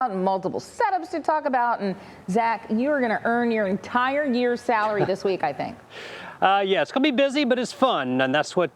Multiple setups to talk about, and Zach, you are going to earn your entire year's salary this week, I think. Yeah, it's going to be busy, but it's fun, and that's what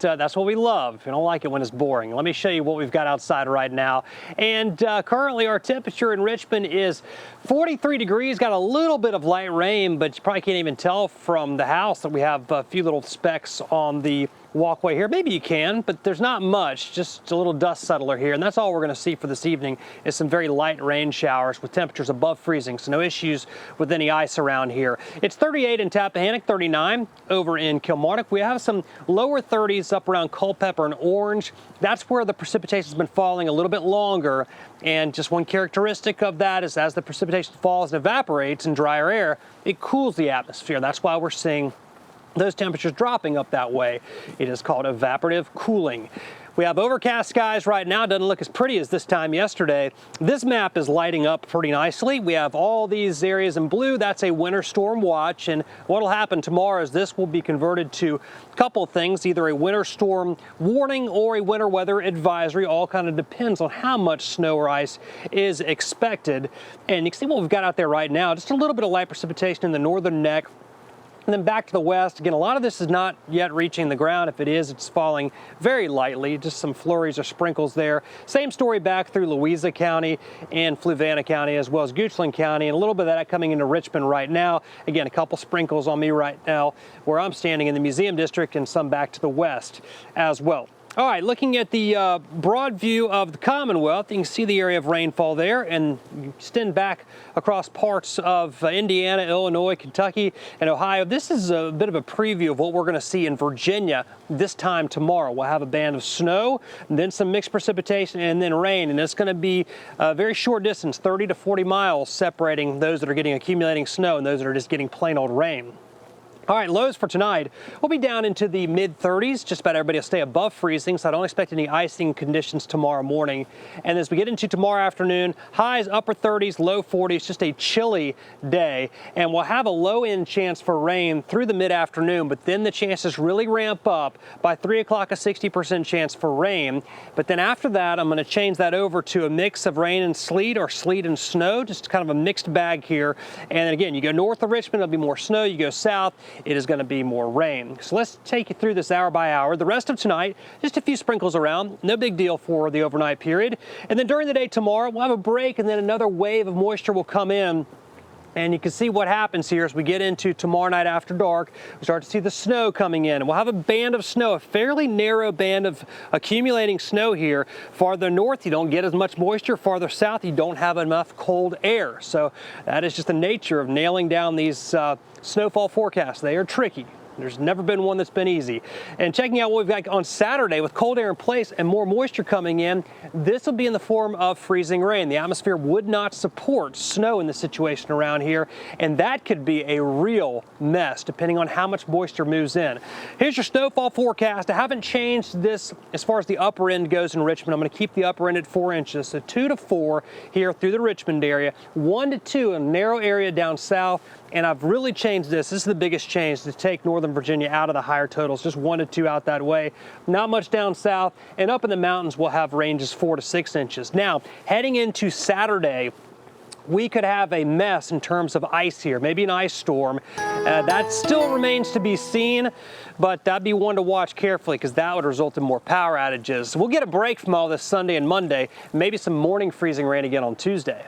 we love. You don't like it when it's boring. Let me show you what we've got outside right now. And currently our temperature in Richmond is 43 degrees. Got a little bit of light rain, but you probably can't even tell from the house that we have a few little specks on the walkway here. Maybe you can, but there's not much, just a little dust settler here. And that's all we're going to see for this evening is some very light rain showers with temperatures above freezing. So no issues with any ice around here. It's 38 in Tappahannock, 39 over in Kilmarnock. We have some lower 30s up around Culpeper and Orange. That's where the precipitation has been falling a little bit longer. And just one characteristic of that is as the precipitation falls and evaporates in drier air, it cools the atmosphere. That's why we're seeing those temperatures dropping up that way. It is called evaporative cooling. We have overcast skies right now. Doesn't look as pretty as this time yesterday. This map is lighting up pretty nicely. We have all these areas in blue. That's a winter storm watch. And what will happen tomorrow is this will be converted to a couple of things, either a winter storm warning or a winter weather advisory. All kind of depends on how much snow or ice is expected. And you can see what we've got out there right now. Just a little bit of light precipitation in the northern neck. And then back to the west. Again, a lot of this is not yet reaching the ground. If it is, it's falling very lightly, just some flurries or sprinkles there. Same story back through Louisa County and Fluvanna County, as well as Goochland County, and a little bit of that coming into Richmond right now. Again, a couple sprinkles on me right now where I'm standing in the Museum District, and some back to the west as well. All right, looking at the broad view of the Commonwealth, you can see the area of rainfall there, and you extend back across parts of Indiana, Illinois, Kentucky, and Ohio. This is a bit of a preview of what we're going to see in Virginia this time tomorrow. We'll have a band of snow, and then some mixed precipitation, and then rain, and it's going to be a very short distance, 30 to 40 miles, separating those that are getting accumulating snow and those that are just getting plain old rain. All right, lows for tonight will be down into the mid-30s. Just about everybody will stay above freezing, so I don't expect any icing conditions tomorrow morning. And as we get into tomorrow afternoon, highs upper 30s, low 40s, just a chilly day. And we'll have a low-end chance for rain through the mid-afternoon, but then the chances really ramp up. By 3 o'clock, a 60% chance for rain. But then after that, I'm going to change that over to a mix of rain and sleet, or sleet and snow, just kind of a mixed bag here. And then again, you go north of Richmond, it'll be more snow. You go south, it is going to be more rain. So let's take you through this hour by hour. The rest of tonight, just a few sprinkles around. No big deal for the overnight period. And then during the day tomorrow, we'll have a break, and then another wave of moisture will come in. And you can see what happens here as we get into tomorrow night after dark. We start to see the snow coming in. And we'll have a band of snow, a fairly narrow band of accumulating snow here. Farther north, you don't get as much moisture. Farther south, you don't have enough cold air. So that is just the nature of nailing down these snowfall forecasts. They are tricky. There's never been one that's been easy. And checking out what we've got on Saturday with cold air in place and more moisture coming in, this will be in the form of freezing rain. The atmosphere would not support snow in this situation around here, and that could be a real mess depending on how much moisture moves in. Here's your snowfall forecast. I haven't changed this as far as the upper end goes in Richmond. I'm going to keep the upper end at 4 inches, so 2 to 4 here through the Richmond area, 1 to 2 in a narrow area down south. And I've really changed this. This is the biggest change, to take Northern Virginia out of the higher totals, just 1 to 2 out that way. Not much down south, and up in the mountains we'll have ranges 4 to 6 inches. Now, heading into Saturday, we could have a mess in terms of ice here, maybe an ice storm. That still remains to be seen, but that'd be one to watch carefully because that would result in more power outages. We'll get a break from all this Sunday and Monday, maybe some morning freezing rain again on Tuesday.